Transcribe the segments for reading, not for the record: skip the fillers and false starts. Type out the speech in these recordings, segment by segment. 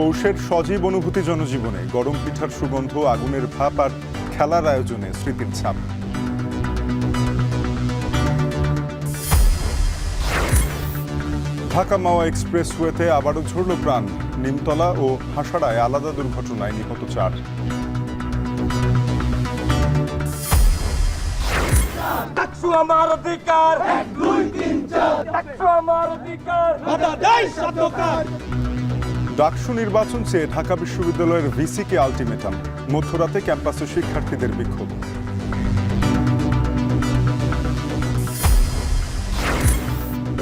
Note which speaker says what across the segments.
Speaker 1: পৌষের সজীব অনুভূতি জনজীবনে, গরম পিঠার সুগন্ধ, আগুনের ভাপ আর খেলার আয়োজনে স্মৃতির ছাপ। ঢাকা মাওয়া এক্সপ্রেসওয়েতে আবারও ঝরল প্রাণ। নিমতলা ও হাসাড়ায় আলাদা দুর্ঘটনায় নিহত 4।
Speaker 2: আমার অধিকার 1 2 3 4 আমার অধিকার বাধা দেয় সরকার।
Speaker 1: ডাকসু নির্বাচন চেয়ে ঢাকা বিশ্ববিদ্যালয়ের ভিসিকে আলটিমেটাম। মধ্যরাতে ক্যাম্পাসে শিক্ষার্থীদের বিক্ষোভ।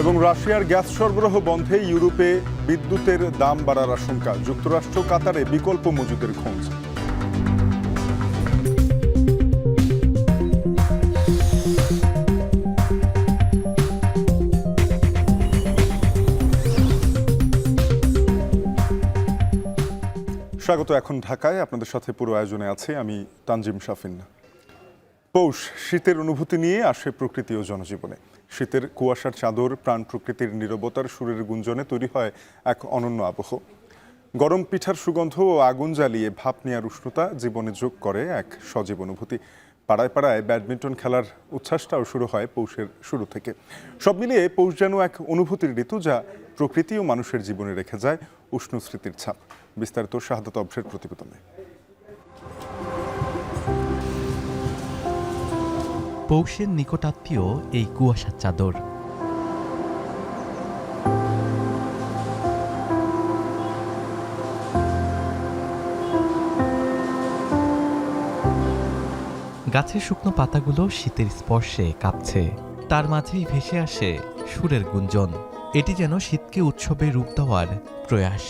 Speaker 1: এবং রাশিয়ার গ্যাস সরবরাহ বন্ধে ইউরোপে বিদ্যুতের দাম বাড়ার আশঙ্কা। যুক্তরাষ্ট্র কাতারে বিকল্প মজুদের খোঁজ। স্বাগত। এখন ঢাকায় আপনাদের সাথে পুরো আয়োজনে আছে আমি তানজিম শাফিন। পৌষ, শীতের অনুভূতি নিয়ে আসে প্রকৃতি ও জনজীবনে। শীতের কুয়াশার চাদর, প্রাণ প্রকৃতির নীরবতার সুরের গুঞ্জনে তৈরি হয় এক অনন্য আবহ। গরম পিঠার সুগন্ধ ও আগুন জ্বালিয়ে ভাপ নেওয়ার উষ্ণতা জীবনে যোগ করে এক সজীব অনুভূতি। পাড়ায় পাড়ায় ব্যাডমিন্টন খেলার উচ্ছ্বাসটাও শুরু হয় পৌষের শুরু থেকে। সব মিলিয়ে পৌষ যেন এক অনুভূতির ঋতু, যা প্রকৃতি ও মানুষের জীবনে রেখে যায় উষ্ণ স্মৃতির ছাপ। বিস্তারিত শাহাদাত অবসের প্রতিবেদনে।
Speaker 3: পৌষের নিকটাত্মীয় এই কুয়াশার চাদর। গাছের শুকনো পাতাগুলো শীতের স্পর্শে কাঁপছে, তার মাঝেই ভেসে আসে সুরের গুঞ্জন। এটি যেন শীতকে উৎসবে রূপ দেওয়ার প্রয়াস।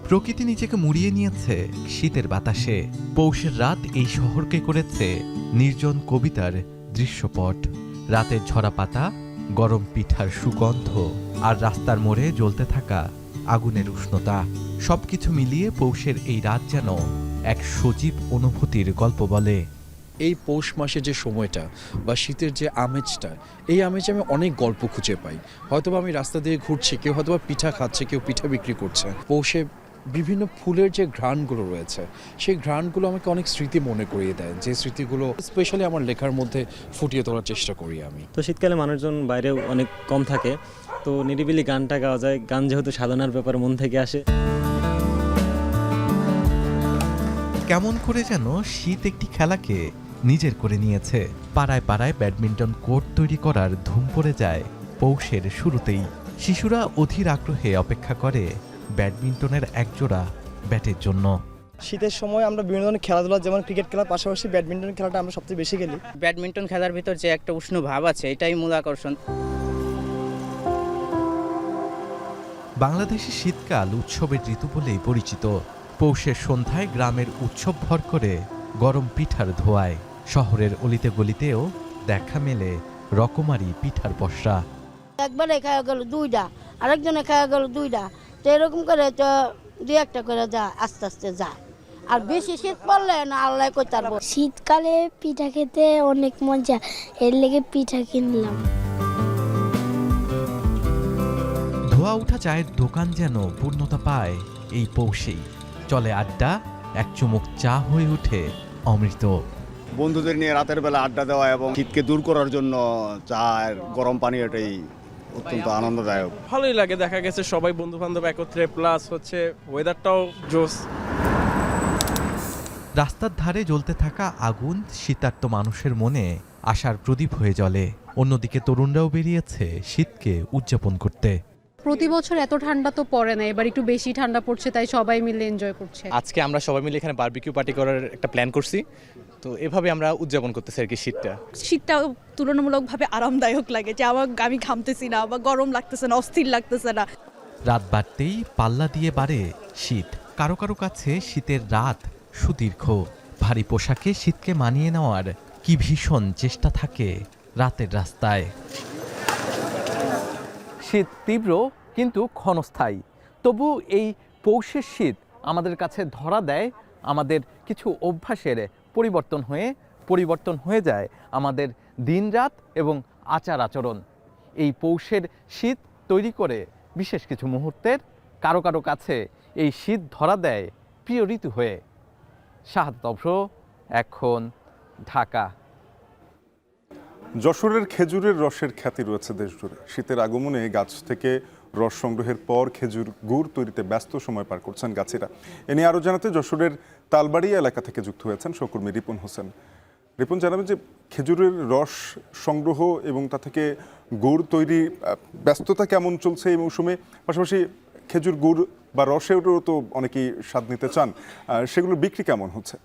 Speaker 3: প্রকৃতি নিজেকে মুড়িয়ে নিয়েছে শীতের বাতাসে। পৌষের রাত এই শহরকে করেছে নির্জন কবিতার দৃশ্যপট। রাতের ঝরা পাতা, গরম পিঠার সুগন্ধ আর রাস্তার মোড়ে জ্বলতে থাকা আগুনের উষ্ণতা, সবকিছু মিলিয়ে পৌষের এই রাত যেন এক সজীব অনুভূতির গল্প বলে।
Speaker 4: এই পৌষ মাসে যে সময়টা বা শীতের যে আমেজটা, এই আমেজে আমি অনেক গল্প খুঁজে পাই। হয়তোবা আমি রাস্তা দিয়ে ঘুরছি, কেউ হয়তোবা পিঠা খাচ্ছে, কেউ পিঠা বিক্রি করছে। পৌষে বিভিন্ন ফুলের যে ঘ্রাণগুলো রয়েছে, সেই ঘ্রাণগুলো আমাকে অনেক স্মৃতি মনে করিয়ে দেয়, যে স্মৃতিগুলো স্পেশালি আমার লেখার মধ্যে ফুটিয়ে তোলার চেষ্টা করি আমি।
Speaker 5: তো শীতকালে মানুষজন বাইরেও অনেক কম থাকে, তো নিরিবিলি গানটা গাওয়া যায়। গান যেহেতু সাধনার ব্যাপার, মন থেকে আসে।
Speaker 3: কেমন করে যেন শীত একটি খেলাকে নিজের করে নিয়েছে। পাড়ায় পাড়ায় ব্যাডমিন্টন কোর্ট তৈরি করার ধুম পড়ে যায় পৌষের শুরুতেই। শিশুরা অধীর আগ্রহে অপেক্ষা করে ব্যাডমিন্টনের একজোড়া ব্যাটের জন্য।
Speaker 6: শীতের সময় আমরা বিভিন্ন ধরনের খেলাধুলা, যেমন ক্রিকেট খেলার পাশাপাশি ব্যাডমিন্টন খেলাটা আমরা সবচেয়ে বেশি খেলি।
Speaker 7: ব্যাডমিন্টন খেলার ভিতর যে একটা উষ্ণ ভাব আছে, এটাই মূল আকর্ষণ।
Speaker 3: বাংলাদেশের শীতকাল উৎসবের ঋতু বলেই পরিচিত। পৌষের সন্ধ্যায় গ্রামের উৎসব ভর করে গরম পিঠার ধোঁয়ায়। শহরের অলিতে গলিতেও দেখা মেলে রকমারি পিঠার পসরা।
Speaker 8: একবারে খাওয়া গেল 2টা, আরেকজনে খাওয়া গেল 2টা, তো এরকম করে তো 2-1টা করে যা আস্তে আস্তে যায়। আর বেশি শীত পড়লে না আল্লাহ কই তারবো।
Speaker 9: শীতকালে পিঠা খেতে অনেক মজা, এর লেগে পিঠা কিনলাম।
Speaker 3: ধোয়া উঠা চায়ের দোকান যেন পূর্ণতা পায় এই পৌষেই। চলে আড্ডা, এক চুমুক চা হয়ে ওঠে অমৃত।
Speaker 10: বন্ধুদের নিয়ে রাতের বেলা আড্ডা দেওয়া এবং শীতকে দূর করার জন্য চা আর গরম পানি, এটাই অত্যন্ত আনন্দদায়ক।
Speaker 2: ভালোই লাগে, দেখা গেছে সবাই বন্ধু বান্ধব একত্রে, প্লাস হচ্ছে ওয়েদারটাও জোস।
Speaker 3: রাস্তার ধারে জ্বলতে থাকা আগুন শীতার্ত মানুষের মনে আশার প্রদীপ হয়ে জ্বলে। অন্যদিকে তরুণরাও বেরিয়েছে শীতকে উদযাপন করতে।
Speaker 11: প্রতি বছর এত ঠান্ডা তো পড়ে না, এবার একটু বেশি ঠান্ডা পড়ছে, তাই সবাই মিলে এনজয় করছে।
Speaker 12: আজকে আমরা সবাই মিলে এখানে বারবিকিউ পার্টি করার একটা প্ল্যান করছি, তো এভাবে আমরা উদযাপন করতেছি আর কি
Speaker 11: শীতটা তুলনামূলকভাবে আরামদায়ক লাগে, যে আমি ঘামতেছি না বা গরম লাগতেছে না, অস্থির লাগতেছে না।
Speaker 3: রাত বাড়তেই পাল্লা দিয়ে বাড়ে শীত। কারো কারো কাছে শীতের রাত সুদীর্ঘ। ভারী পোশাকে শীতকে মানিয়ে নেওয়ার কি ভীষণ চেষ্টা থাকে রাতের রাস্তায়।
Speaker 13: শীত তীব্র কিন্তু ক্ষণস্থায়ী। তবু এই পৌষের শীত আমাদের কাছে ধরা দেয়
Speaker 3: আমাদের কিছু অভ্যাসের পরিবর্তন হয়ে যায় আমাদের দিনরাত এবং আচার আচরণ। এই পৌষের শীত তৈরি করে বিশেষ কিছু মুহূর্তের কারো কারো কাছে এই শীত ধরা দেয় প্রিয় ঋতু হয়ে। শাহাদাত অবশ্র, এখন ঢাকা।
Speaker 1: যশোরের খেজুরের রসের খ্যাতি রয়েছে দেশজুড়ে। শীতের আগমনে গাছ থেকে রস সংগ্রহের পর খেজুর গুড় তৈরিতে ব্যস্ত সময় পার করছেন গাছিরা। এ নিয়ে আরও জানাতে যশোরের তালবাড়িয়া এলাকা থেকে যুক্ত হয়েছেন সহকর্মী রিপন হোসেন। রিপন, জানাবেন যে খেজুরের রস সংগ্রহ এবং তা থেকে গুড় তৈরি ব্যস্ততা কেমন চলছে এই মৌসুমে? পাশাপাশি খেজুর গুড় বা রসেরও তো অনেকেই স্বাদ নিতে চান, সেগুলোর বিক্রি কেমন হচ্ছে?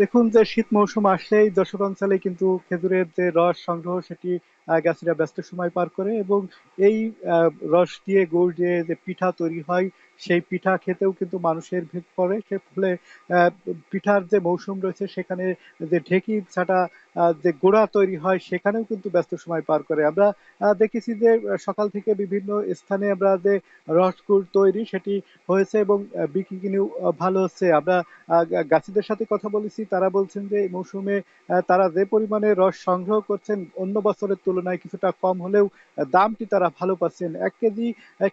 Speaker 13: দেখুন, যে শীত মৌসুম আসলেই যশোর অঞ্চলে কিন্তু খেজুরের যে রস সংগ্রহ সেটি গাছিরা ব্যস্ত সময় পার করে, এবং এই রস দিয়ে গুড় দিয়ে যে পিঠা তৈরি হয় সেই পিঠা খেতেও কিন্তু মানুষের ভিড় পড়ে। সে ফলে পিঠার যে মৌসুম রয়েছে সেখানে যে ঢেঁকি ছাটা যে গুঁড়া তৈরি হয় সেখানেও কিন্তু ব্যস্ত সময় পার করে। আমরা দেখেছি যে সকাল থেকে বিভিন্ন স্থানে আমরা যে রস গুড় তৈরি সেটি হয়েছে এবং বিক্রি কিনেও ভালো হচ্ছে। আমরা গাছিদের সাথে কথা বলেছি, তারা বলছেন যে এই মৌসুমে তারা যে পরিমাণে রস সংগ্রহ করছেন অন্য বছরের তুলনায় কিছুটা কম হলেও দামটি তারা ভালো পাচ্ছেন। 1 কেজি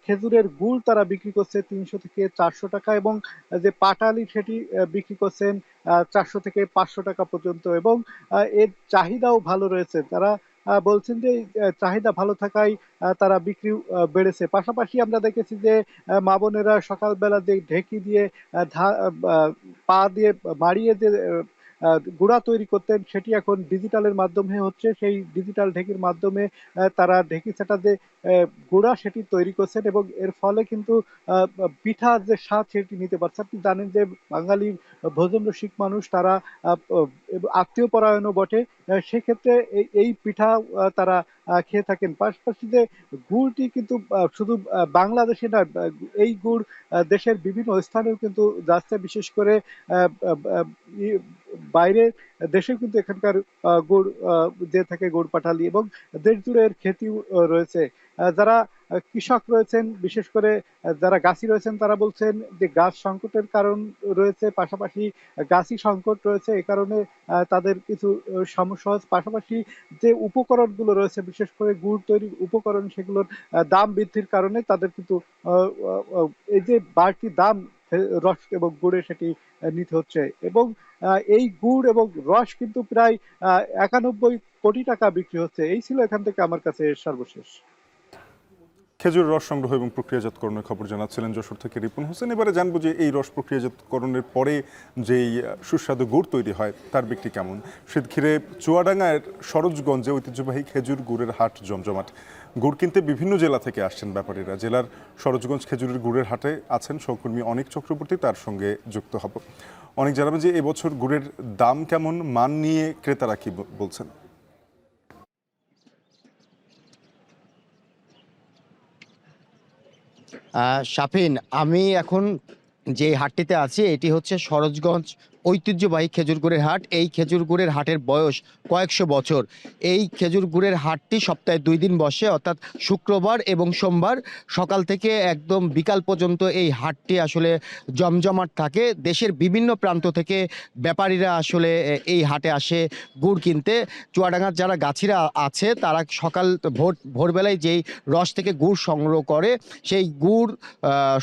Speaker 13: খেজুরের গুড় তারা বিক্রি করছে 300 থেকে 400 টাকা, এবং যে পাটালি সেটি বিক্রি করছেন 400 থেকে 500 টাকা পর্যন্ত, এবং এর চাহিদাও ভালো রয়েছে। তারা বলছেন যে চাহিদা ভালো থাকায় তারা বিক্রি বেড়েছে। পাশাপাশি আমরা দেখেছি যে মা বোনেরা সকালবেলা যে ঢেঁকি দিয়ে পা দিয়ে মাড়িয়ে যে গুঁড়া তৈরি করতেন সেটি এখন ডিজিটালের মাধ্যমে হচ্ছে। সেই ডিজিটাল ঢেঁকির মাধ্যমে তারা ঢেঁকি ছাটা যে গুঁড়া সেটি তৈরি করছেন, এবং এর ফলে কিন্তু পিঠার যে স্বাদ সেটি নিতে পারছে। আপনি জানেন যে বাঙালি ভোজন রসিক মানুষ, তারা আত্মীয় পরায়ণও বটে। সেক্ষেত্রে এই পিঠা তারা খেয়ে থাকেন। পাশাপাশি যে গুড়টি কিন্তু শুধু বাংলাদেশে না, এই গুড় দেশের বিভিন্ন স্থানেও কিন্তু যাচ্ছে, বিশেষ করে বাইরে দেশেও কিন্তু এখানকার গুড় যে থাকে গুড় পাঠালি, এবং দেশ জুড়ে এর খ্যাতি রয়েছে। যারা কৃষক রয়েছেন, বিশেষ করে যারা গাছি রয়েছেন, তারা বলছেন যে গাছ সংকটের কারণ রয়েছে, পাশাপাশি গাছি সংকট রয়েছে, এ কারণে তাদের কিছু সমস্যা হচ্ছে। পাশাপাশি যে উপকরণগুলো রয়েছে, বিশেষ করে গুড় তৈরির উপকরণ, সেগুলোর দাম বৃদ্ধির কারণে তাদের কিন্তু এই যে বাড়তি দাম রস এবং গুড়ে সেটি নিতে হচ্ছে, এবং এই গুড় এবং রস কিন্তু প্রায় 91 কোটি টাকা বিক্রি হচ্ছে। এই ছিল এখান থেকে আমার কাছে সর্বশেষ।
Speaker 1: খেজুর রস সংগ্রহ এবং প্রক্রিয়াজাতকরণের খবর জানাচ্ছিলেন যশোর থেকে রিপন হোসেন। এবারে জানবো যে এই রস প্রক্রিয়াজাতকরণের পরে যেই সুস্বাদু গুড় তৈরি হয় তার বিক্রি কেমন? শীত ঘিরে চুয়াডাঙ্গার সরোজগঞ্জে ঐতিহ্যবাহী খেজুর গুড়ের হাট জমজমাট। গুড় কিনতে বিভিন্ন জেলা থেকে আসছেন ব্যাপারীরা। জেলার সরোজগঞ্জ খেজুরের গুড়ের হাটে আছেন সহকর্মী অনিক চক্রবর্তী, তার সঙ্গে যুক্ত হব। অনেক জানাবেন যে এবছর গুড়ের দাম কেমন, মান নিয়ে ক্রেতারা কি বলছেন?
Speaker 14: শাফিন, আমি এখন যে হাটটিতে আছি এটি হচ্ছে সরোজগঞ্জ ঐতিহ্যবাহী খেজুর গুড়ের হাট। এই খেজুর গুড়ের হাটের বয়স কয়েকশো বছর। এই খেজুর গুড়ের হাটটি সপ্তাহে 2 দিন বসে, অর্থাৎ শুক্রবার এবং সোমবার সকাল থেকে একদম বিকাল পর্যন্ত এই হাটটি আসলে জমজমাট থাকে। দেশের বিভিন্ন প্রান্ত থেকে ব্যাপারীরা আসলে এই হাটে আসে গুড় কিনতে। চুয়াডাঙ্গার যারা গাছিরা আছে তারা সকাল ভোরবেলায় যেই রস থেকে গুড় সংগ্রহ করে, সেই গুড়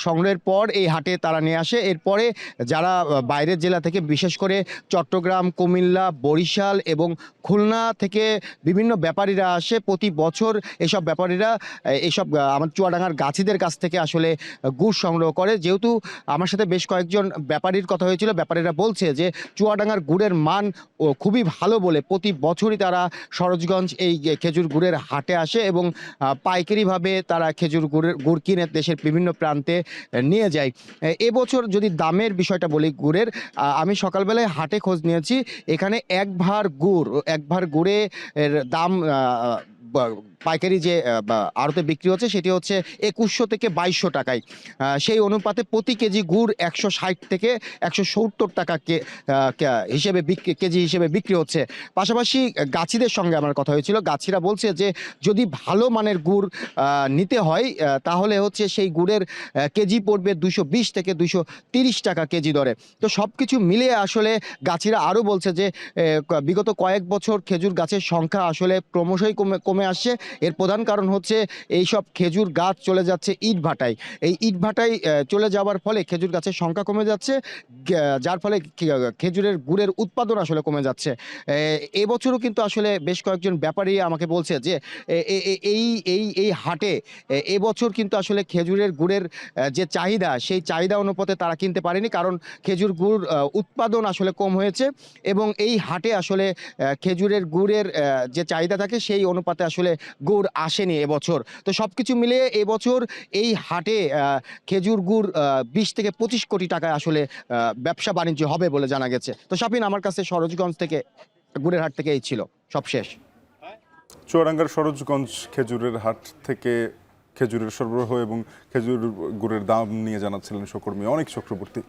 Speaker 14: সংগ্রহের পর এই হাটে তারা নিয়ে আসে। এরপরে যারা বাইরের জেলা থেকে, বিশেষ করে চট্টগ্রাম, কুমিল্লা, বরিশাল এবং খুলনা থেকে বিভিন্ন ব্যাপারীরা আসে। প্রতি বছর এসব ব্যাপারীরা এসব আমার চুয়াডাঙ্গার গাছিদের কাছ থেকে আসলে গুড় সংগ্রহ করে। যেহেতু আমার সাথে বেশ কয়েকজন ব্যাপারীর কথা হয়েছিল, ব্যাপারীরা বলছে যে চুয়াডাঙ্গার গুড়ের মান খুবই ভালো বলে প্রতি বছরই তারা সরোজগঞ্জ এই খেজুর গুড়ের হাটে আসে এবং পাইকারিভাবে তারা খেজুর গুড় কিনে দেশের বিভিন্ন প্রান্তে নিয়ে যায়। এবছর যদি দামের বিষয়টা বলি গুড়ের, আমি সকালবেলায় হাটে খোঁজ নিয়েছি। এখানে এক ভার গুড়ে এর দাম পাইকারি যে আড়তে বিক্রি হচ্ছে সেটি হচ্ছে 2100 থেকে 2200 টাকায়। সেই অনুপাতে প্রতি কেজি গুড় 160 থেকে 170 টাকা হিসেবে কেজি হিসেবে বিক্রি হচ্ছে। পাশাপাশি গাছিদের সঙ্গে আমার কথা হয়েছিল, গাছিরা বলছে যে যদি ভালো মানের গুড় নিতে হয় তাহলে হচ্ছে সেই গুড়ের কেজি পড়বে 220 থেকে 230 টাকা কেজি দরে। তো সব কিছু মিলিয়ে আসলে গাছিরা আরও বলছে যে বিগত কয়েক বছর খেজুর গাছের সংখ্যা আসলে ক্রমশই কমে আসছে। এর প্রধান কারণ হচ্ছে এইসব খেজুর গাছ চলে যাচ্ছে ইটভাটায়। এই ইটভাটায় চলে যাওয়ার ফলে খেজুর গাছের সংখ্যা কমে যাচ্ছে, যার ফলে খেজুরের গুড়ের উৎপাদন আসলে কমে যাচ্ছে। এবছরও কিন্তু আসলে বেশ কয়েকজন ব্যাপারী আমাকে বলছে যে এই হাটে এবছর কিন্তু আসলে খেজুরের গুড়ের যে চাহিদা সেই চাহিদা অনুপাতে তারা কিনতে পারেনি, কারণ খেজুর গুড় উৎপাদন আসলে কম হয়েছে এবং এই হাটে আসলে খেজুরের গুড়ের যে চাহিদা থাকে সেই অনুপাতে আসলে গুড় আসেনি এবছর। তো সব কিছু মিলিয়ে এবছর এই হাটে খেজুর গুড় 20 থেকে 25 কোটি টাকায় আসলে ব্যবসা বাণিজ্য হবে বলে জানা গেছে। তো শাফিন, আমার কাছে সরোজগঞ্জ থেকে গুড়ের হাট থেকে এই ছিল সব শেষ।
Speaker 1: চুয়াডাঙ্গার সরোজগঞ্জ খেজুরের হাট থেকে খেজুরের সরবরাহ এবং খেজুর গুড়ের দাম নিয়ে জানাচ্ছিলেন সহকর্মী অনেক চক্রবর্তী।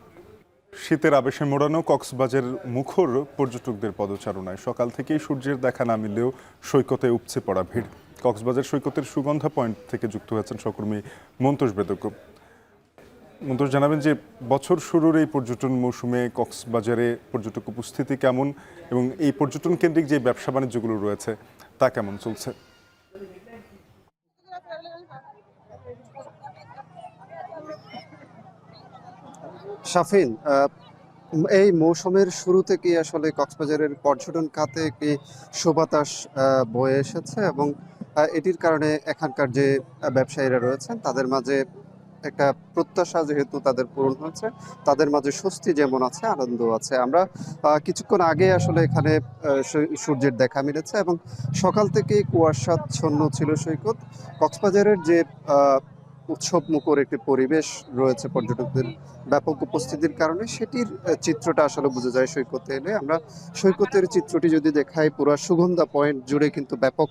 Speaker 1: শীতের আবেশে মোড়ানো কক্সবাজার মুখর পর্যটকদের পদচারণায় সকাল থেকেই সূর্যের দেখা না মিললেও সৈকতে উপচে পড়া ভিড়। কক্সবাজার সৈকতের সুগন্ধা পয়েন্ট থেকে যুক্ত হয়েছেন সহকর্মী মন্তোষ বেদজ্ঞ। মন্তোষ, জানাবেন যে বছর শুরুর এই পর্যটন মৌসুমে কক্সবাজারে পর্যটক উপস্থিতি কেমন এবং এই পর্যটন কেন্দ্রিক যে ব্যবসা বাণিজ্যগুলো রয়েছে তা কেমন চলছে?
Speaker 15: শাফিন, এই মৌসুমের শুরু থেকেই আসলে কক্সবাজারের পর্যটন খাতে একটি সুবাতাস বয়ে এসেছে এবং এটির কারণে এখানকার যে ব্যবসায়ীরা রয়েছেন তাদের মাঝে একটা প্রত্যাশা যেহেতু তাদের পূরণ হয়েছে, তাদের মাঝে স্বস্তি যেমন আছে আনন্দ আছে। আমরা কিছুক্ষণ আগে আসলে এখানে সূর্যের দেখা মিলেছে এবং সকাল থেকেই কুয়াশাচ্ছন্ন ছিল সৈকত। কক্সবাজারের যে উৎসব মুখর একটি পরিবেশ রয়েছে পর্যটকদের ব্যাপক উপস্থিতির কারণে, সেটির চিত্রটা আসলে বোঝা যায় সৈকতে এলে। আমরা সৈকতের চিত্রটি যদি দেখাই, পুরো সুগন্ধা পয়েন্ট জুড়ে কিন্তু ব্যাপক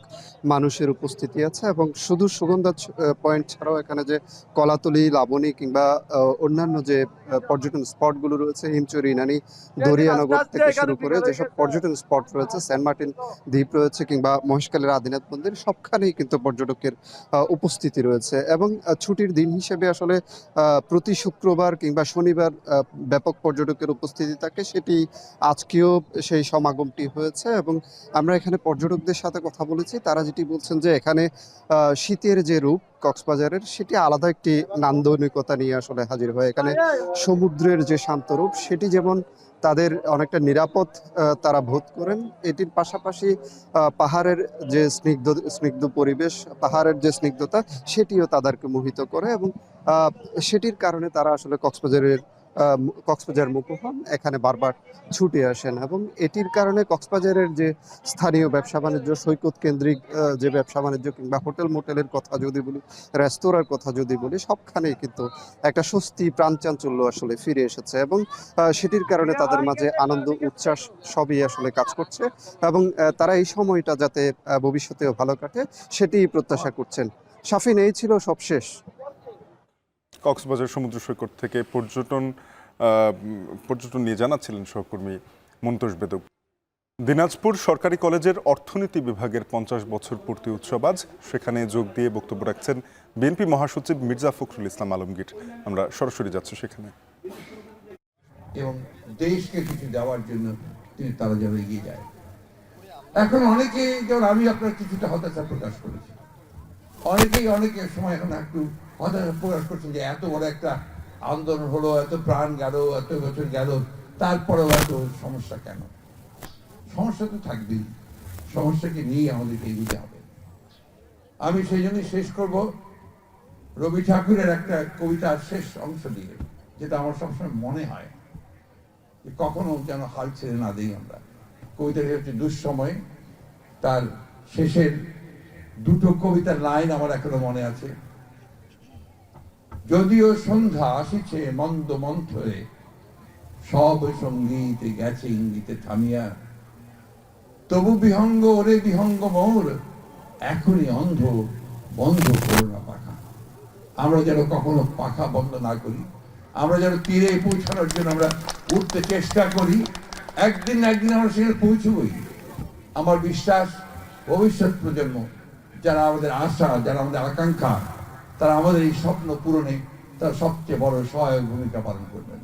Speaker 15: মানুষের উপস্থিতি আছে এবং শুধু সুগন্ধা পয়েন্ট ছাড়াও এখানে যে কলাতলি, লাবণী কিংবা অন্যান্য যে পর্যটন স্পটগুলো রয়েছে, হিমচুরি, ইনানি, দরিয়ানগর থেকে শুরু করে যেসব পর্যটন স্পট রয়েছে, সেন্ট মার্টিন দ্বীপ রয়েছে কিংবা মহেশখালীর আদিনাথ মন্দির, সবখানেই কিন্তু পর্যটকের উপস্থিতি রয়েছে। এবং ছুটির দিন হিসেবে আসলে প্রতি শুক্রবার কিংবা শনিবার ব্যাপক পর্যটকের উপস্থিতি থাকে, সেটি আজকেও সেই সমাগমটি হয়েছে। এবং আমরা এখানে পর্যটকদের সাথে কথা বলেছি, তারা যেটি বলছেন যে এখানে শীতের যে রূপ কক্সবাজারের সেটি আলাদা একটি নান্দনিকতা নিয়ে আসলে হাজির হয়। এখানে সমুদ্রের যে শান্ত রূপ সেটি যেমন তাদের অনেকটা নিরাপদ তারা বোধ করেন, এটির পাশাপাশি পাহাড়ের যে স্নিগ্ধ পরিবেশ, পাহাড়ের যে স্নিগ্ধতা সেটিও তাদেরকে মোহিত করে এবং সেটির কারণে তারা আসলে কক্সবাজার মুখ হন, এখানে বারবার ছুটে আসেন। এবং এটির কারণে কক্সবাজারের যে স্থানীয় ব্যবসা বাণিজ্য, সৈকত কেন্দ্রিক যে ব্যবসা বাণিজ্য কিংবা হোটেল মোটেলের কথা যদি বলি, রেস্তোরাঁর কথা যদি বলি, সবখানেই কিন্তু একটা স্বস্তি, প্রাণচাঞ্চল্য আসলে ফিরে এসেছে এবং সেটির কারণে তাদের মাঝে আনন্দ, উচ্ছ্বাস সবই আসলে কাজ করছে এবং তারা এই সময়টা যাতে ভবিষ্যতেও ভালো কাটে সেটি প্রত্যাশা করছেন। শাফিন, এই ছিল সবশেষ।
Speaker 1: কক্সবাজার সমুদ্র সৈকত থেকে পর্যটন নিয়ে জানাচ্ছিলেন সহকর্মী মন্তোষ বেদজ্ঞ। দিনাজপুর সরকারি কলেজের অর্থনীতি বিভাগের 50 বছর পূর্তি উৎসব আজ। সেখানে যোগ দিয়ে বক্তব্য রাখছেন বিএনপি মহাসচিব মির্জা ফখরুল ইসলাম আলমগীর। আমরা সরাসরি যাচ্ছি সেখানে।
Speaker 16: এবং দেশকে কিছু দেওয়ার জন্য তারা যেন এগিয়ে যায়। এখন অনেকে, যেমন আমি আপনার কিছুটা হতাশা প্রকাশ করেছি, অনেকে সময় এখন একটু হতাশা প্রকাশ করছেন যে এত বড় একটা আন্দোলন হলো, এত প্রাণ গেল, এত বছর গেল, তারপরেও এত সমস্যা কেন? সমস্যা তো থাকবেই, সমস্যাকে নিয়ে আমাদেরকে এগিয়ে হবে। আমি সেই জন্যই শেষ করব রবি ঠাকুরের একটা কবিতার শেষ অংশ দিয়ে, যেটা আমার সবসময় মনে হয় যে কখনো যেন হাল ছেড়ে না দিই আমরা। কবিতাটি হচ্ছে দুঃসময়, তার শেষের দুটো কবিতার লাইন আমার এখনো মনে আছে। যদিও সন্ধ্যা আসিছে মন্দ মন্থরে, সব সঙ্গীতে গেছে ইঙ্গিতে থামিয়া, তবু বিহঙ্গ ওরে বিহঙ্গ মোর, এখনই বন্ধ করো না পাখা। আমরা যেন কখনো পাখা বন্ধ না করি, আমরা যেন তীরে পৌঁছানোর জন্য আমরা উঠতে চেষ্টা করি। একদিন না একদিন আমরা সেখানে পৌঁছবই। আমার বিশ্বাস ভবিষ্যৎ প্রজন্ম, যারা আমাদের আশা, যারা আমাদের আকাঙ্ক্ষা, তারা আমাদের এই স্বপ্ন পূরণে তার সবচেয়ে বড় সহায়ক ভূমিকা পালন করবেন।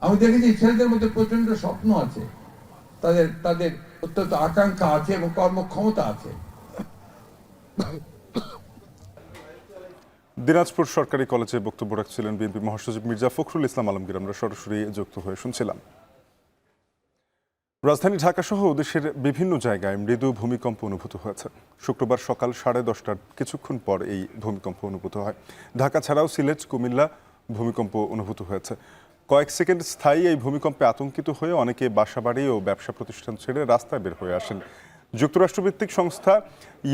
Speaker 16: আমি দেখেছি ছেলেদের মধ্যে প্রচন্ড স্বপ্ন আছে, তাদের অত্যন্ত আকাঙ্ক্ষা আছে এবং কর্মক্ষমতা আছে।
Speaker 1: দিনাজপুর সরকারি কলেজে বক্তব্য রাখছিলেন বিএনপি মহাসচিব মির্জা ফখরুল ইসলাম আলমগীর। আমরা সরাসরি যুক্ত হয়ে শুনছিলাম। রাজধানী ঢাকা সহ দেশের বিভিন্ন জায়গায় মৃদু ভূমিকম্প অনুভূত হয়েছে। শুক্রবার সকাল 10:30টার কিছুক্ষণ পর এই ভূমিকম্প অনুভূত হয়। ঢাকা ছাড়াও সিলেট, কুমিল্লা ভূমিকম্প অনুভূত হয়েছে। কয়েক সেকেন্ড স্থায়ী এই ভূমিকম্পে আতঙ্কিত হয়ে অনেকে বাসাবাড়ি ও ব্যবসা প্রতিষ্ঠান ছেড়ে রাস্তায় বের হয়ে আসেন। যুক্তরাষ্ট্রভিত্তিক সংস্থা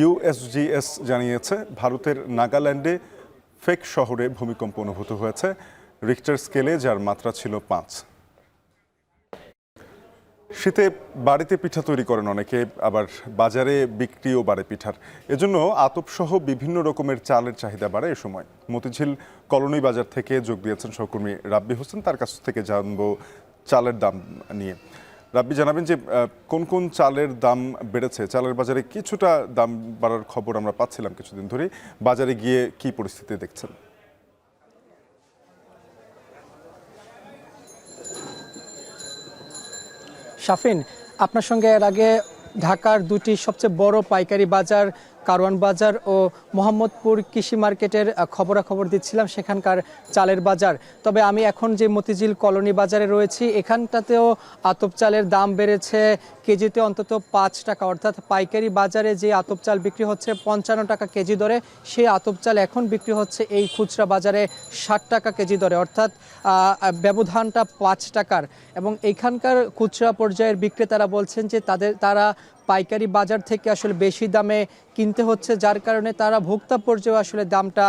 Speaker 1: USGS জানিয়েছে, ভারতের নাগাল্যান্ডে ফেক শহরে ভূমিকম্প অনুভূত হয়েছে রিক্টার স্কেলে, যার মাত্রা ছিল 5। শীতে বাড়িতে পিঠা তৈরি করেন অনেকে, আবার বাজারে বিক্রিও বাড়ে পিঠার। এজন্য আতপসহ বিভিন্ন রকমের চালের চাহিদা বাড়ে এ সময়। মতিঝিল কলোনি বাজার থেকে যোগ দিয়েছেন সহকর্মী রাব্বি হোসেন। তার কাছ থেকে জানবো চালের দাম নিয়ে। রাব্বি, জানাবেন যে কোন কোন চালের দাম বেড়েছে? চালের বাজারে কিছুটা দাম বাড়ার খবর আমরা পাচ্ছিলাম কিছুদিন ধরে। বাজারে গিয়ে কি পরিস্থিতি দেখছেন?
Speaker 6: শাফিন, আপনার সঙ্গে এর আগে ঢাকার দুটি সবচেয়ে বড় পাইকারি বাজার কারওয়ান বাজার ও মোহাম্মদপুর কৃষি মার্কেটের খবরাখবর দিচ্ছিলাম, সেখানকার চালের বাজার। তবে আমি এখন যে মতিঝিল কলোনি বাজারে রয়েছি, এখানটাতেও আতপ চালের দাম বেড়েছে কেজিতে অন্তত 5 টাকা। অর্থাৎ পাইকারি বাজারে যে আতপ চাল বিক্রি হচ্ছে 55 টাকা কেজি দরে, সেই আতপ চাল এখন বিক্রি হচ্ছে এই খুচরা বাজারে 60 টাকা কেজি দরে। অর্থাৎ ব্যবধানটা 5 টাকার। এবং এইখানকার খুচরা পর্যায়ের বিক্রেতারা বলছেন যে তারা পাইকারি বাজার থেকে আসলে বেশি দামে কিনতে হচ্ছে, যার কারণে তারা ভোক্তা পর্যায়ে আসলে দামটা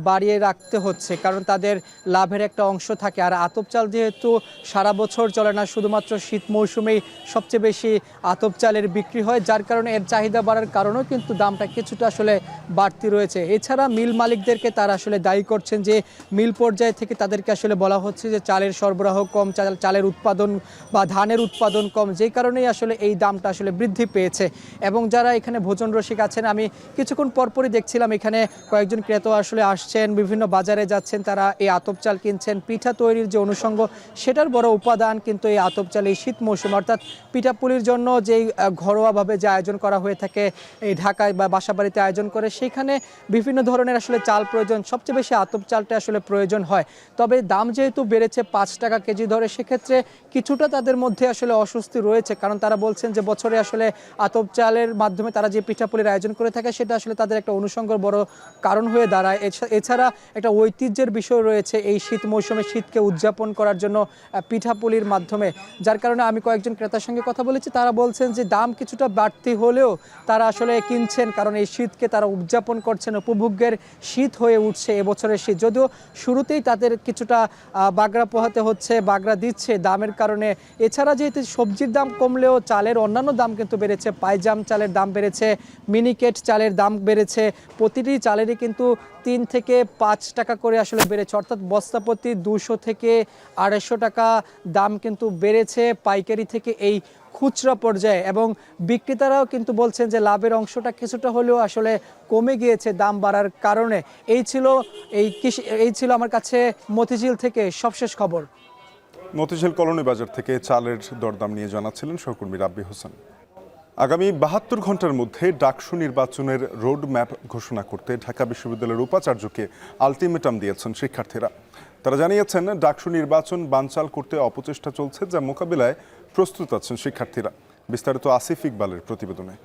Speaker 6: বাড়িয়ে রাখতে হচ্ছে, কারণ তাদের লাভের একটা অংশ থাকে। আর আতপ চাল যেহেতু সারা বছর চলে না, শুধুমাত্র শীত মৌসুমেই সবচেয়ে বেশি আতপ চালের বিক্রি হয়, যার কারণে এর চাহিদা বাড়ার কারণেও কিন্তু দামটা কিছুটা আসলে বাড়তি রয়েছে। এছাড়া মিল মালিকদেরকে তারা আসলে দায়ী করছেন যে মিল পর্যায় থেকে তাদেরকে আসলে বলা হচ্ছে যে চালের সরবরাহ কম, চালের উৎপাদন বা ধানের উৎপাদন কম, যেই কারণেই আসলে এই দামটা আসলে বৃদ্ধি পেয়েছে। এবং যারা এখানে ভোজন রসিক আছেন, আমি কিছুক্ষণ পরপরই দেখছিলাম এখানে কয়েকজন ক্রেতা আসলে আসছেন, বিভিন্ন বাজারে যাচ্ছেন, তারা এই আতপ চাল কিনছেন। পিঠা তৈরির যে অনুষঙ্গ, সেটার বড় উপাদান কিন্তু এই আতপ চাল এই শীত মৌসুমে। অর্থাৎ পিঠাপুলির জন্য যেই ঘরোয়াভাবে যে আয়োজন করা হয়ে থাকে এই ঢাকায় বা বাসাবাড়িতে আয়োজন করে, সেখানে বিভিন্ন ধরনের আসলে চাল প্রয়োজন, সবচেয়ে বেশি আতপ চালটা আসলে প্রয়োজন হয়। তবে দাম যেহেতু বেড়েছে 5 টাকা কেজি ধরে, সেক্ষেত্রে কিছুটা তাদের মধ্যে আসলে অস্বস্তি রয়েছে, কারণ তারা বলছেন যে বছরে আসলে আতপ চালের মাধ্যমে তারা যে পিঠাপুলির আয়োজন করে থাকে, সেটা আসলে তাদের একটা অনুষঙ্গর বড় কারণ হয়ে দাঁড়ায়। এছাড়া একটা ঐতিহ্যের বিষয় রয়েছে এই শীত মৌসুমে শীতকে উদযাপন করার জন্য পিঠাপুলির মাধ্যমে, যার কারণে আমি কয়েকজন ক্রেতার সঙ্গে কথা বলেছি, তারা বলছেন যে দাম কিছুটা বাড়তি হলেও তারা আসলে কিনছেন, কারণ এই শীতকে তারা উদযাপন করছেন। উপভোগ্যের শীত হয়ে উঠছে এবছরের শীত, যদিও শুরুতেই তাদের কিছুটা বাগড়া পোহাতে হচ্ছে, বাগড়া দিচ্ছে দামের কারণে। এছাড়া যেহেতু সবজির দাম কমলেও চালের অন্যান্য দাম কিন্তু বেড়েছে। পাইজাম চালের দাম বেড়েছে, মিনিকেট চালের দাম বেড়েছে। প্রতিটি চালেরই কিন্তু 3 থেকে 5 টাকা করে আসলে বেড়েছে, অর্থাৎ বস্তাপ্রতি 200 থেকে 250 টাকা দাম কিন্তু বেড়েছে পাইকারি থেকে এই খুচরা পর্যায়ে। এবং বিক্রেতারাও কিন্তু বলছেন যে লাভের অংশটা কিছুটা হলেও আসলে কমে গিয়েছে দাম বাড়ার কারণে। এই ছিল আমার কাছে মতিঝিল থেকে সবশেষ খবর।
Speaker 1: মতিঝিল কলোনি বাজার থেকে চালের দরদাম নিয়ে জানাচ্ছিলেন সহকর্মী রাব্বি হোসেন। আগামী 72 ঘন্টার মধ্যে ডাকসু নির্বাচনের রোড ম্যাপ ঘোষণা করতে ঢাকা বিশ্ববিদ্যালয়ের উপাচার্যকে আলটিমেটাম দিয়েছেন শিক্ষার্থীরা। তারা জানিয়েছেন ডাকসু নির্বাচন বানচাল করতে অপচেষ্টা চলছে, যা মোকাবিলায় প্রস্তুত আছেন শিক্ষার্থীরা। বিস্তারিত আসিফ ইকবালের প্রতিবেদনে।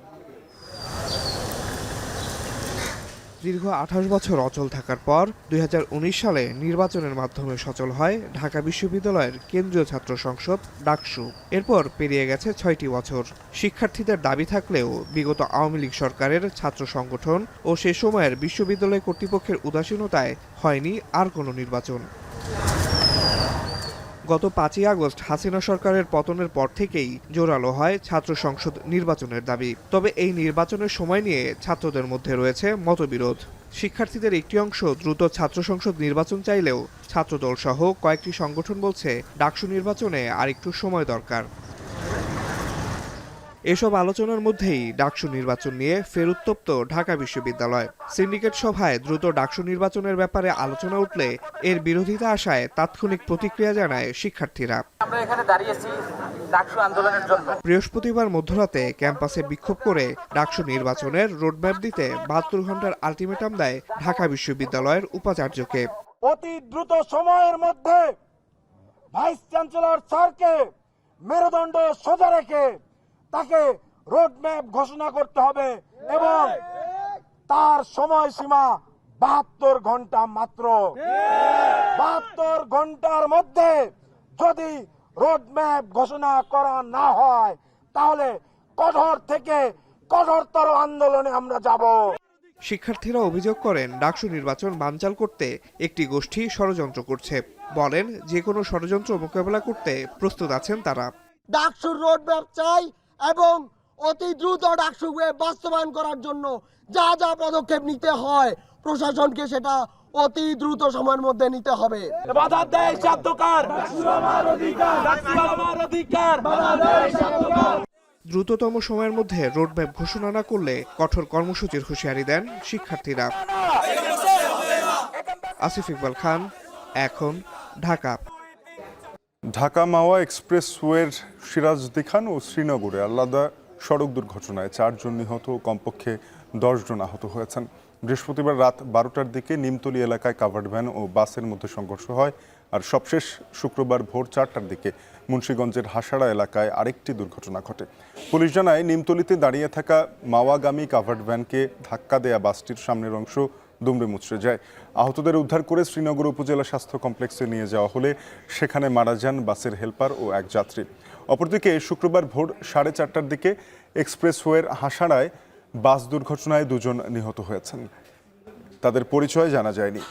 Speaker 17: দীর্ঘ 28 বছর অচল থাকার পর 2019 সালে নির্বাচনের মাধ্যমে সচল হয় ঢাকা বিশ্ববিদ্যালয়ের কেন্দ্রীয় ছাত্র সংসদ ডাকসু। এরপর পেরিয়ে গেছে 6টি বছর। শিক্ষার্থীদের দাবি থাকলেও বিগত আওয়ামী লীগ সরকারের ছাত্র সংগঠন ও সে সময়ের বিশ্ববিদ্যালয় কর্তৃপক্ষের উদাসীনতায় হয়নি আর কোনো নির্বাচন। গত 5ই আগস্ট হাসিনা সরকারের পতনের পর থেকেই জোরালো হয় ছাত্র সংসদ নির্বাচনের দাবি। তবে এই নির্বাচনের সময় নিয়ে ছাত্রদের মধ্যে রয়েছে মতবিরোধ। শিক্ষার্থীদের একটি অংশ দ্রুত ছাত্র সংসদ নির্বাচন চাইলেও ছাত্রদল সহ কয়েকটি সংগঠন বলছে ডাকসু নির্বাচনে আরেকটু সময় দরকার। এসব আলোচনার মধ্যেই ডাকসু নির্বাচন নিয়ে ফের উত্তপ্ত ঢাকা বিশ্ববিদ্যালয়। সিন্ডিকেট সভায় দ্রুত ডাকসু নির্বাচনের ব্যাপারে আলোচনা উঠলে এর বিরোধিতা আসায় তাৎক্ষণিক প্রতিক্রিয়া জানায় শিক্ষার্থীরা।
Speaker 2: আমরা এখানে দাঁড়িয়েছি ডাকসু আন্দোলনের জন্য।
Speaker 17: বৃহস্পতিবার মধ্যরাতে ক্যাম্পাসে বিক্ষোভ করে ডাকসু নির্বাচনের রোডম্যাপ দিতে 72 ঘন্টার আলটিমেটাম দেয় ঢাকা বিশ্ববিদ্যালয়ের উপাচার্যকে।
Speaker 2: অতি দ্রুত সময়ের মধ্যে ভাইস চ্যান্সেলর স্যারকে মেরুদণ্ড সোজা রেখে তাকে রোডম্যাপ ঘোষণা করতে হবে এবং তার সময়সীমা 72 ঘন্টা মাত্র। 72 ঘন্টার মধ্যে যদি রোডম্যাপ ঘোষণা করা না হয় তাহলে কঠোর থেকে কঠোরতর আন্দোলনে আমরা যাব।
Speaker 17: শিক্ষার্থীরা অভিযোগ করেন ডাকসু নির্বাচন বানচাল করতে একটি গোষ্ঠী ষড়যন্ত্র করছে। বলেন যে কোনো ষড়যন্ত্র মোকাবেলা করতে প্রস্তুত আছেন তারা।
Speaker 2: ডাকসুর রোডম্যাপ চাই এবং অতি দ্রুত ডাকসু বাস্তবায়ন করার জন্য যা যা পদক্ষেপ নিতে হয় প্রশাসনকে সেটা অতি দ্রুত সময়ের মধ্যে নিতে হবে। বাধা দেয় স্বার্থকার, ডাকসু আমার অধিকার, ডাকসু আমার অধিকার, বাধা দেয় স্বার্থকার।
Speaker 17: দ্রুততম সময়ের মধ্যে রোডম্যাপ ঘোষণা না করলে কঠোর কর্মসূচির হুঁশিয়ারি দেন শিক্ষার্থীরা। আসিফ ইকবাল খান, এখন, ঢাকা।
Speaker 1: ঢাকা মাওয়া এক্সপ্রেসওয়ের সিরাজদি খান ও শ্রীনগরে আলাদা সড়ক দুর্ঘটনায় 4 জন নিহত ও কমপক্ষে 10 জন আহত হয়েছেন। বৃহস্পতিবার রাত 12টার দিকে নিমতলী এলাকায় কাভার্ড ভ্যান ও বাসের মধ্যে সংঘর্ষ হয়। আর সবশেষ শুক্রবার ভোর 4টার দিকে মুন্সিগঞ্জের হাসাড়া এলাকায় আরেকটি দুর্ঘটনা ঘটে। পুলিশ জানায় নিমতলীতে দাঁড়িয়ে থাকা মাওয়াগামী কাভার্ড ভ্যানকে ধাক্কা দেয়া বাসটির সামনের অংশ দুমড়ে মুচড়ে যায়। আহতদের উদ্ধার করে শ্রীনগর উপজেলা স্বাস্থ্য কমপ্লেক্সে নিয়ে যাওয়া হলে সেখানে মারা যান বাসের হেলপার ও এক যাত্রী। অপরদিকে শুক্রবার ভোর 4:30টার দিকে এক্সপ্রেসওয়ের হাসাড়ায় বাস দুর্ঘটনায় 2 জন নিহত হয়েছেন। তাদের পরিচয় জানা যায়নি।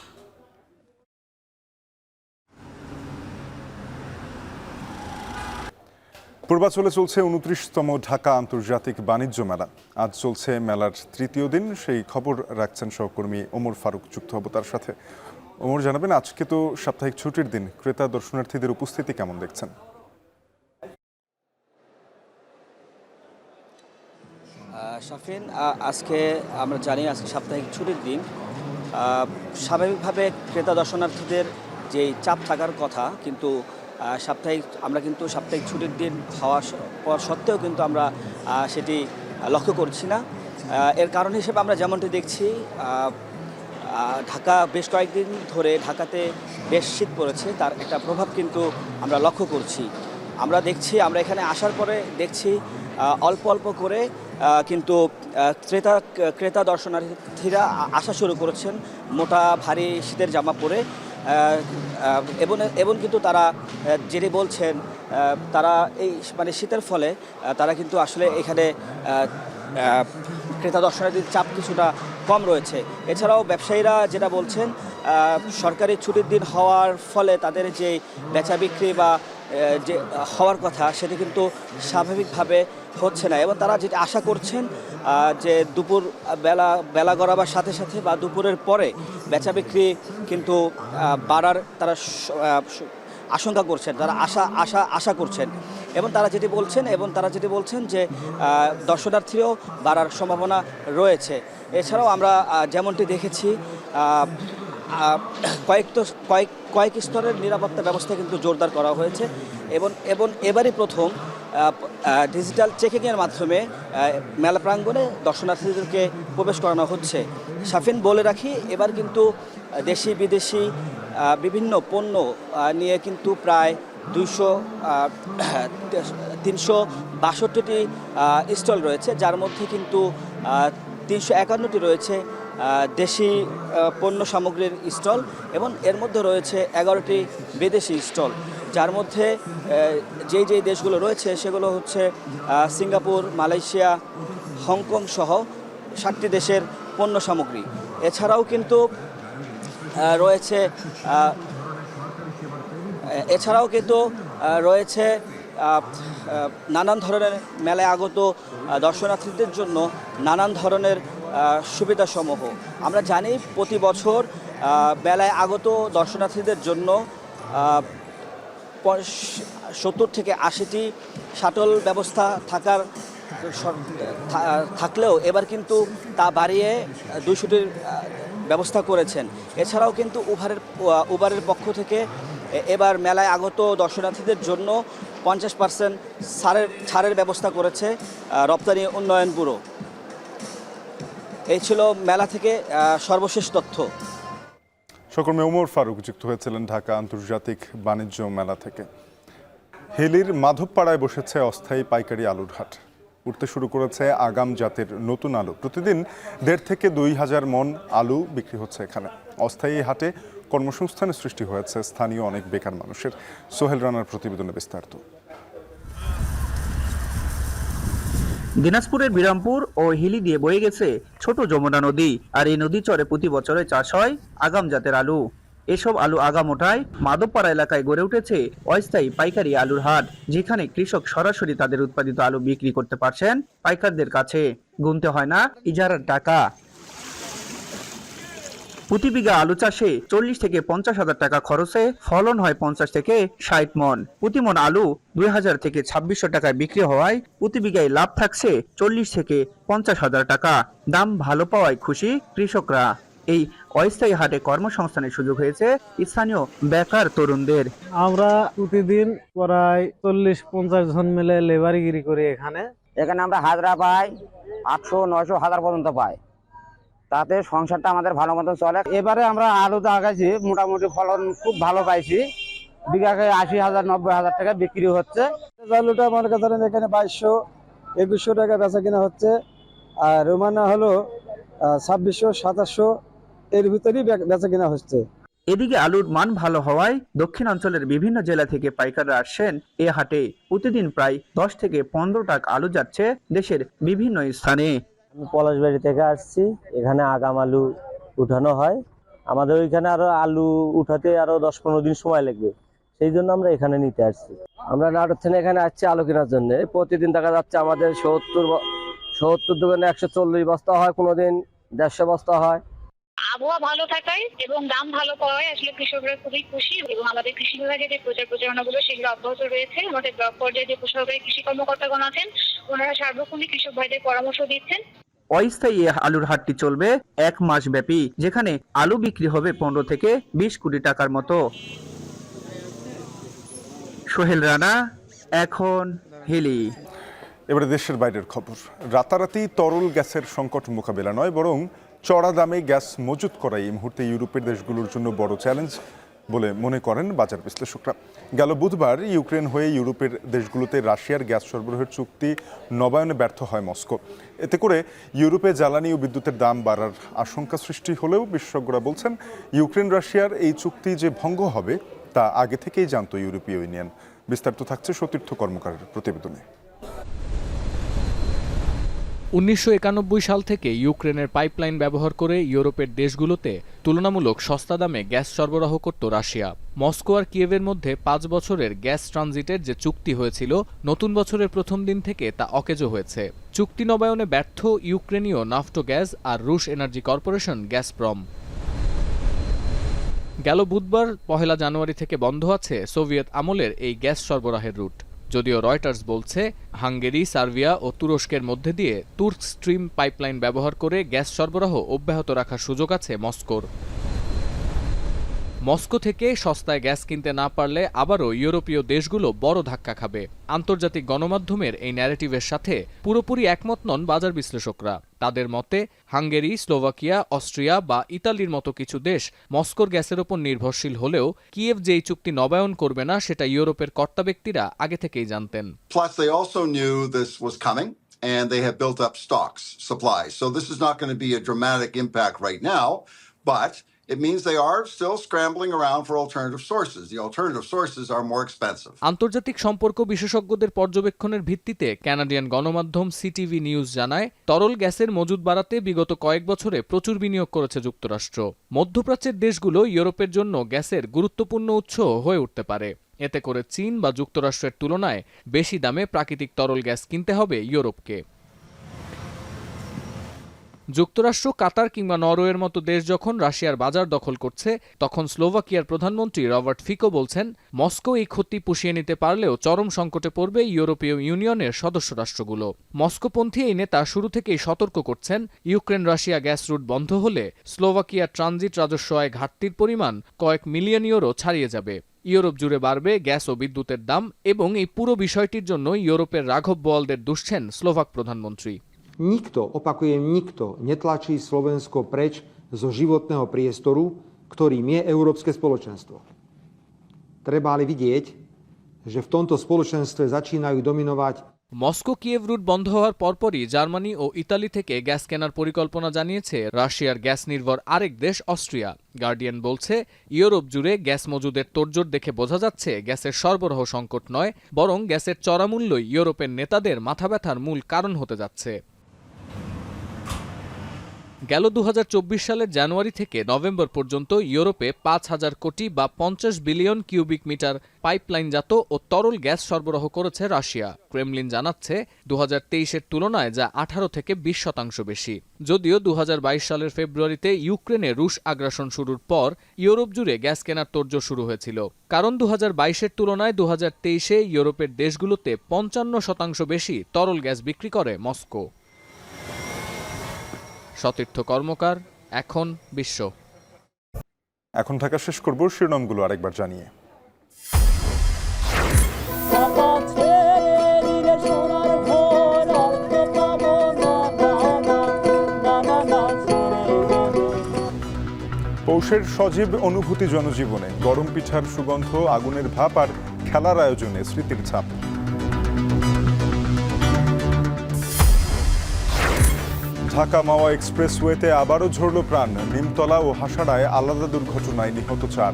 Speaker 1: পূর্বাচলে চলছে 29তম ঢাকা আন্তর্জাতিক বাণিজ্য মেলা। আজ চলছে মেলার 3য় দিন। সেই খবর রাখছেন সহকর্মী ওমর ফারুক, যুক্ত হব তার সাথে। ওমর, জানাবেন আজকে তো সাপ্তাহিক ছুটির দিন, ক্রেতা দর্শনার্থীদের উপস্থিতি কেমন দেখছেন?
Speaker 18: শাফিন, আজকে আমরা জানি আজকে সাপ্তাহিক ছুটির দিন। স্বাভাবিকভাবে ক্রেতা দর্শনার্থীদের যেই চাপ থাকার কথা, কিন্তু আমরা কিন্তু সাপ্তাহিক ছুটির দিন হওয়ার পর সত্ত্বেও কিন্তু আমরা সেটি লক্ষ্য করছি না। এর কারণ হিসেবে আমরা যেমনটি দেখছি, ঢাকা বেশ কয়েকদিন ধরে ঢাকাতে বেশ শীত পড়েছে, তার একটা প্রভাব কিন্তু আমরা লক্ষ্য করছি। আমরা এখানে আসার পরে দেখছি অল্প অল্প করে কিন্তু ক্রেতা দর্শনার্থীরা আসা শুরু করেছেন মোটা ভারী শীতের জামা পরে, এবং কিন্তু তারা যেটি বলছেন, তারা এই মানে শীতের ফলে তারা কিন্তু আসলে এখানে ক্রেতা দর্শনার্থীর চাপ কিছুটা কম রয়েছে। এছাড়াও ব্যবসায়ীরা যেটা বলছেন, সরকারি ছুটির দিন হওয়ার ফলে তাদের যে বেচা বিক্রি বা যে হওয়ার কথা সেটি কিন্তু স্বাভাবিকভাবে হচ্ছে না, এবং তারা যেটা আশা করছেন যে দুপুর বেলা গড়াবার সাথে সাথে বা দুপুরের পরে বেচা বিক্রি কিন্তু বাড়ার তারা আশঙ্কা করছেন, তারা আশা করছেন, এবং তারা যেটি বলছেন যে দর্শনার্থীও বাড়ার সম্ভাবনা রয়েছে। এছাড়াও আমরা যেমনটি দেখেছি কয়েক স্তরের নিরাপত্তা ব্যবস্থা কিন্তু জোরদার করা হয়েছে, এবং এবারই প্রথম ডিজিটাল চেকিংয়ের মাধ্যমে মেলা প্রাঙ্গণে দর্শনার্থীদেরকে প্রবেশ করানো হচ্ছে। শাফিন, বলে রাখি, এবার কিন্তু দেশি বিদেশি বিভিন্ন পণ্য নিয়ে কিন্তু প্রায় 362টি স্টল রয়েছে, যার মধ্যে কিন্তু 351টি রয়েছে দেশি পণ্য সামগ্রীর স্টল, এবং এর মধ্যে রয়েছে 11টি বিদেশি স্টল, যার মধ্যে যেই দেশগুলো রয়েছে সেগুলো হচ্ছে সিঙ্গাপুর, মালয়েশিয়া, হংকং সহ 7টি দেশের পণ্য সামগ্রী। এছাড়াও কিন্তু রয়েছে নানান ধরনের মেলায় আগত দর্শনার্থীদের জন্য নানান ধরনের সুবিধাসমূহ। আমরা জানি প্রতি বছর মেলায় আগত দর্শনার্থীদের জন্য 70 থেকে 80টি শাটল ব্যবস্থা থাকলেও এবার কিন্তু তা বাড়িয়ে 200টির ব্যবস্থা করেছেন। এছাড়াও কিন্তু উবারের পক্ষ থেকে এবার মেলায় আগত দর্শনার্থীদের জন্য 50% ছাড়ের ব্যবস্থা করেছে রপ্তানি উন্নয়ন ব্যুরো। এই ছিল মেলা থেকে সর্বশেষ তথ্য।
Speaker 1: সকর্মী ওমর ফারুক যুক্ত হয়েছিলেন ঢাকা আন্তর্জাতিক বাণিজ্য মেলা থেকে। হেলির মাধবপাড়ায় বসেছে অস্থায়ী পাইকারি আলুর হাট। উঠতে শুরু করেছে আগাম জাতের নতুন আলু। প্রতিদিন 1.5 থেকে 2,000 মন আলু বিক্রি হচ্ছে এখানে। অস্থায়ী হাটে কর্মসংস্থানের সৃষ্টি হয়েছে স্থানীয় অনেক বেকার মানুষের। সোহেল রানার প্রতিবেদনে বিস্তারিত।
Speaker 19: দিনাজপুরের বিরামপুর ও হিলি দিয়ে বয়ে গেছে ছোট যমুনা নদী, আর এই নদী চরে প্রতি বছরে চাষ হয় আগাম জাতের আলু। এসব আলু আগাম ওঠায় মাধবপাড়া এলাকায় গড়ে উঠেছে অস্থায়ী পাইকারি আলুর হাট, যেখানে কৃষক সরাসরি তাদের উৎপাদিত আলু বিক্রি করতে পারছেন পাইকারদের কাছে। গুনতে হয় না ইজারার টাকা। প্রতি বিঘা আলু চাষে 40 থেকে 50,000 টাকা খরচে ফলন হয় 50 থেকে 60 মন। প্রতি মন আলু 2,000 থেকে 2,600 টাকায় বিক্রি হওয়ায় প্রতি বিঘায় লাভ থাকছে 40 থেকে 50,000 টাকা। দাম ভালো পাওয়ায় খুশি কৃষকরা। এই অস্থায়ী হাটে কর্মসংস্থানের সুযোগ হয়েছে স্থানীয় বেকার তরুণদের।
Speaker 20: আমরা প্রতিদিন প্রায় 40-50 জন মিলে লেবারিগিরি করি এখানে
Speaker 21: আমরা হাজরা পাই 800, 900, 1000 পর্যন্ত পাই। তাতে সংসারটা আমাদের ভালো মতন চলে। এবারে আমরা আলু লাগাইছি, মোটামুটি ফলন খুব ভালো পাইছি। বিঘাকে 80,000, 90,000 টাকা বিক্রি হচ্ছে।
Speaker 20: আলুটা মনে করেন এখানে 2200, 2100 টাকা বেচা কিনা হচ্ছে, আর রোমানা হলো 2600, 2700 এর ভিতরেই বেচা কিনা হচ্ছে।
Speaker 19: এদিকে আলুর মান ভালো হওয়ায় দক্ষিণাঞ্চলের বিভিন্ন জেলা থেকে পাইকাররা আসছেন এ হাটে। প্রতিদিন প্রায় 10 থেকে 15 টাকা আলু যাচ্ছে দেশের বিভিন্ন স্থানে।
Speaker 22: আমি পলাশবাড়ি থেকে আসছি, এখানে আগাম আলু উঠানো হয়। আমাদের ওইখানে আরো আলু উঠাতে আরো 10-15 দিন সময় লাগবে, সেই জন্য আমরা এখানে নিতে আসছি। আমরা নাটোর থেকে এখানে আসছি আলু কেনার জন্য। প্রতিদিন দেখা যাচ্ছে আমাদের 70 দোকানে 140 বস্তা হয়, কোনোদিন 150 বস্তা হয়।
Speaker 23: আবহাওয়া ভালো থাকায় এবং দাম ভালো পাওয়ায় আসলে কৃষকরা খুবই খুশি, এবং আমাদের কৃষি বিভাগে যে প্রচারণাগুলো সেগুলো অব্যাহত রয়েছে। আমাদের ব্লক পর্যায়ে যে সরকারি কৃষি কর্মকর্তাগণ আছেন, ওনারা সার্বক্ষণিক কৃষক ভাইদের পরামর্শ দিচ্ছেন।
Speaker 19: অস্থায়ী আলুর হাটটি চলবে 1 মাস ব্যাপী, যেখানে আলু বিক্রি হবে 15 থেকে 20 কোটি টাকার মতো। সোহেল রানা, এখন হিলি।
Speaker 1: এবারে দেশের বাইরের খবর। রাতারাতি তরল গ্যাসের সংকট মোকাবেলা নয়, বরং চড়া দামে গ্যাস মজুত করাই এই মুহূর্তে ইউরোপের দেশগুলোর জন্য বড় চ্যালেঞ্জ বলে মনে করেন বাজার বিশ্লেষকরা। গেল বুধবার ইউক্রেন হয়ে ইউরোপের দেশগুলোতে রাশিয়ার গ্যাস সরবরাহের চুক্তি নবায়নে ব্যর্থ হয় মস্কো। এতে করে ইউরোপে জ্বালানি ও বিদ্যুতের দাম বাড়ার আশঙ্কা সৃষ্টি হলেও বিশেষজ্ঞরা বলছেন ইউক্রেন রাশিয়ার এই চুক্তি যে ভঙ্গ হবে তা আগে থেকেই জানত ইউরোপীয় ইউনিয়ন। বিস্তারিত থাকছে সতীর্থ কর্মকারের প্রতিবেদনে।
Speaker 24: 1991 সাল থেকে ইউক্রেনের পাইপলাইন ব্যবহার করে ইউরোপের দেশগুলোতে তুলনামূলক সস্তা দামে গ্যাস সরবরাহ করত রাশিয়া। মস্কো আর কিয়েভের মধ্যে 5 বছরের গ্যাস ট্রানজিটের যে চুক্তি হয়েছিল, নতুন বছরের প্রথম দিন থেকে তা অকেজো হয়েছে। চুক্তি নবায়নে ব্যর্থ ইউক্রেনীয় নাফটো গ্যাস আর রুশ এনার্জি কর্পোরেশন গ্যাসপ্রম। গেল বুধবার 1 জানুয়ারি থেকে বন্ধ আছে সোভিয়েত আমলের এই গ্যাস সরবরাহের রুট। যদিও রয়টার্স বলছে হাঙ্গেরি, সার্বিয়া ও তুরস্কের মধ্যে দিয়ে তুর্ক স্ট্রিম পাইপলাইন ব্যবহার করে গ্যাস সরবরাহ অব্যাহত রাখার সুযোগ আছে মস্কোর। মস্কো থেকে সস্তায় গ্যাস কিনতে না পারলে আবারও ইউরোপীয় দেশগুলো বড় ধাক্কা খাবে। আন্তর্জাতিক গণমাধ্যমের এই ন্যারেটিভের সাথে পুরোপুরি একমত নন বাজার বিশ্লেষকরা। তাদের মতে হাঙ্গেরি, স্লোভাকিয়া, অস্ট্রিয়া বা ইতালির মতো কিছু দেশ মস্কোর গ্যাসের ওপর নির্ভরশীল হলেও কিয়েভ যেই চুক্তি নবায়ন করবে না সেটা ইউরোপের কর্তা ব্যক্তিরা আগে থেকেই জানতেন।
Speaker 25: Plus they also knew this was coming and they have built up stocks, supplies. So this is not going to be a dramatic impact right now, but it means they are still scrambling around for alternative sources. The alternative sources are more expensive.
Speaker 24: আন্তর্জাতিক সম্পর্ক বিশেষজ্ঞদের পর্যবেক্ষণের ভিত্তিতে Canadian গণমাধ্যম CTV news জানায়, তরল গ্যাসের মজুদ বাড়াতে বিগত কয়েক বছরে প্রচুর বিনিয়োগ করেছে যুক্তরাষ্ট্র। মধ্যপ্রাচ্যের দেশগুলো ইউরোপের জন্য গ্যাসের গুরুত্বপূর্ণ উৎস হয়ে উঠতে পারে। এতে করে চীন বা যুক্তরাষ্ট্রের তুলনায় বেশি দামে প্রাকৃতিক তরল গ্যাস কিনতে হবে ইউরোপকে। যুক্তরাষ্ট্র, কাতার কিংবা নরওয়ের মতো দেশ যখন রাশিয়ার বাজার দখল করছে, তখন স্লোভাকিয়ার প্রধানমন্ত্রী রবার্ট ফিকো বলছেন, মস্কো এই ক্ষতি পুষিয়ে নিতে পারলেও চরম সংকটে পড়বে ইউরোপীয় ইউনিয়নের সদস্য রাষ্ট্রগুলো। মস্কোপন্থী এই নেতা শুরু থেকেই সতর্ক করছেন, ইউক্রেন রাশিয়া গ্যাস রুট বন্ধ হলে স্লোভাকিয়ার ট্রানজিট রাজস্ব আয় ঘাটতির পরিমাণ কয়েক মিলিয়ন ইউরো ছাড়িয়ে যাবে। ইউরোপ জুড়ে বাড়বে গ্যাস ও বিদ্যুতের দাম, এবং এই পুরো বিষয়টির জন্য ইউরোপের রাঘব বোয়ালদের দুষছেন স্লোভাক প্রধানমন্ত্রী।
Speaker 4: Nikto, opakujem nikto, netlačí Slovensko preč zo životného priestoru, ktorým je Európske spoločenstvo. Treba ale vidieť, že v tomto spoločenstve začínajú dominovať
Speaker 24: Moscow Kyiv route বন্ধ হওয়ার পরপরই জার্মানি ও ইতালি থেকে গ্যাস কেনার পরিকল্পনা জানিয়েছে রাশিয়ার গ্যাস নির্ভর আরেক দেশ অস্ট্রিয়া। গার্ডিয়ান বলছে, ইউরোপ জুড়ে গ্যাস মজুদের তোড়জোড় দেখে বোঝা যাচ্ছে গ্যাসের সরবরাহ সংকট নয়, বরং গ্যাসের চড়া মূল্যই ইউরোপের নেতাদের মাথাব্যথার মূল কারণ হতে যাচ্ছে। গেল 2024 সালের জানুয়ারি থেকে নভেম্বর পর্যন্ত ইউরোপে 5,000 কোটি বা 50 বিলিয়ন কিউবিক মিটার পাইপলাইনজাত ও তরল গ্যাস সরবরাহ করেছে রাশিয়া। ক্রেমলিন জানাচ্ছে 2023-এর তুলনায় যা 18 থেকে 20% বেশি। যদিও 2022 সালের ফেব্রুয়ারিতে ইউক্রেনে রুশ আগ্রাসন শুরুর পর ইউরোপ জুড়ে গ্যাস কেনার তোড়জোড় শুরু হয়েছিল, কারণ 2022-এর তুলনায় 2023-এ ইউরোপের দেশগুলোতে 55% বেশি তরল গ্যাস বিক্রি করে মস্কো। সতীর্থ কর্মকার, এখন বিশ্ব।
Speaker 1: এখন ঢাকা শেষ করব শিরোনামগুলো আরেকবার জানিয়ে। পৌষের সজীব অনুভূতি জনজীবনে, গরম পিঠার সুগন্ধ, আগুনের ভাপ আর খেলার আয়োজনে স্মৃতির ছাপ। ঢাকা মাওয়া এক্সপ্রেসওয়েতে আবারও ঝরল প্রাণ, নিমতলা ও হাসাড়ায় আলাদা দুর্ঘটনায় নিহত 4।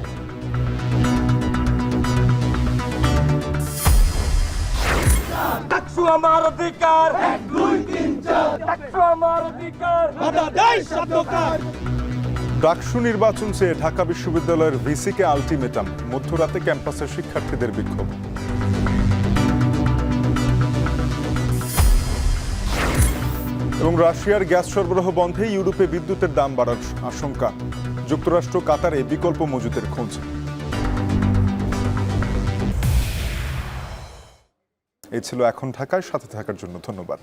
Speaker 1: ডাকসু নির্বাচন চেয়ে ঢাকা বিশ্ববিদ্যালয়ের ভিসিকে আলটিমেটাম, মধ্যরাতে ক্যাম্পাসের শিক্ষার্থীদের বিক্ষোভ। এবং রাশিয়ার গ্যাস সরবরাহ বন্ধে ইউরোপে বিদ্যুতের দাম বাড়ার আশঙ্কা, যুক্তরাষ্ট্র কাতারে বিকল্প মজুদের খোঁজ। এই ছিল এখন ঢাকায়, সাথে থাকার জন্য ধন্যবাদ।